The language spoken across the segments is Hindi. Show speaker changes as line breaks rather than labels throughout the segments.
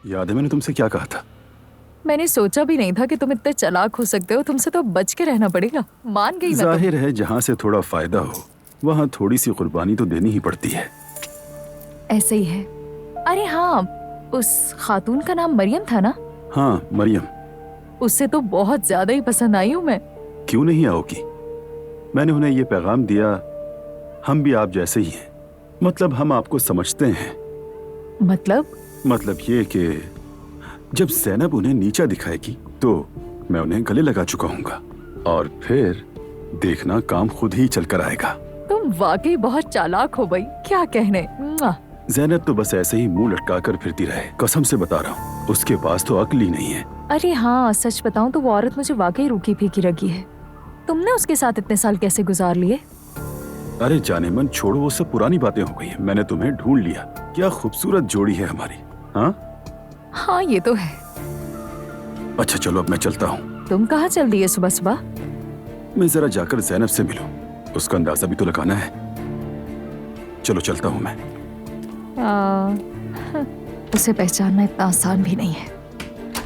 याद है मैंने तुमसे क्या कहा था?
मैंने सोचा भी नहीं था कि तुम इतने चालाक हो सकते हो। तुमसे तो बच के रहना पड़ेगा। मान गई मैं तो।
जाहिर है जहाँ से थोड़ा फायदा हो वहाँ थोड़ी सी कुर्बानी तो देनी ही पड़ती है।
ऐसे ही है। अरे हाँ, उस खातून का नाम मरियम था ना?
हाँ मरियम।
उससे तो बहुत ज्यादा ही पसंद आई हूँ मैं।
क्यों नहीं आओगी? मैंने उन्हें ये पैगाम दिया, हम भी आप जैसे ही हैं। मतलब हम आपको समझते हैं। मतलब ये कि जब ज़ैनब उन्हें नीचा दिखाएगी तो मैं उन्हें गले लगा चुका हूँगा और फिर देखना काम खुद ही चल कर आएगा।
तुम वाकई बहुत चालाक हो भाई, क्या कहने। मुआ।
ज़ैनब तो बस ऐसे ही मुंह लटका कर फिरती रहे, कसम से बता रहा हूँ, उसके पास तो अक्ल ही नहीं है।
अरे हाँ, सच बताऊं तो वो औरत मुझे वाकई रूखी फीकी लगी है। तुमने उसके साथ इतने साल कैसे गुजार लिए?
अरे जाने मन छोड़ो, वो सब पुरानी बातें हो गई हैं। मैंने तुम्हें ढूंढ लिया। क्या खूबसूरत जोड़ी है हमारी।
हाँ ये तो है।
अच्छा चलो अब मैं चलता हूँ।
तुम कहाँ चल दिए सुबह सुबह?
मैं जरा जाकर ज़ैनब से मिलूं, उसका अंदाजा भी तो लगाना है। चलो चलता हूँ मैं।
उसे पहचानना इतना आसान भी नहीं है,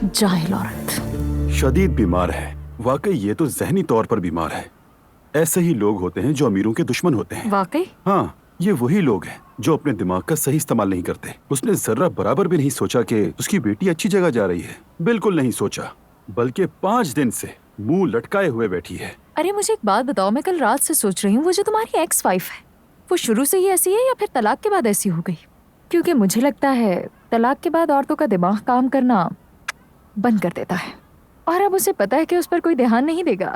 जाहिल औरत।
शदीद बीमार है, वाकई ये तो ज़हनी तौर पर बीमार है। ऐसे ही लोग होते हैं जो अमीरों के दुश्मन होते हैं।
वाकई?
हाँ, ये वही लोग हैं जो अपने दिमाग का सही इस्तेमाल नहीं करते। उसने जर्रा बराबर भी नहीं सोचा कि उसकी बेटी अच्छी जगह जा रही है। बिल्कुल नहीं सोचा, बल्कि 5 दिन से मुंह लटकाए हुए बैठी है।
अरे मुझे एक बात बताओ, मैं कल रात से सोच रही हूँ, वो जो तुम्हारी एक्स वाइफ है वो शुरू से ही ऐसी है या फिर तलाक के बाद ऐसी हो गई? क्योंकि मुझे लगता है तलाक के बाद औरतों का दिमाग काम करना बंद कर देता है और अब उसे पता है कि उस पर कोई ध्यान नहीं देगा।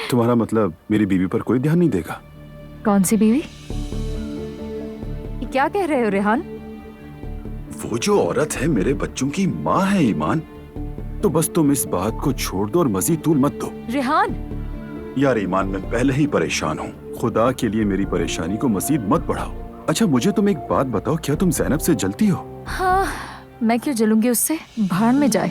तुम्हारा मतलब मेरी बीवी पर कोई ध्यान नहीं देगा?
कौन सी बीवी? ये क्या कह रहे हो रेहान?
वो जो औरत है मेरे बच्चों की माँ है ईमान। तो बस तुम इस बात को छोड़ दो और मजीद तूल मत दो।
रेहान!
यार ईमान, मैं पहले ही परेशान हूँ, खुदा के लिए मेरी परेशानी को मजीद मत बढ़ाओ। अच्छा मुझे तुम एक बात बताओ, क्या तुम ज़ैनब से जलती हो?
हाँ, मैं क्यों जलूंगी उससे, भाड़ में जाए।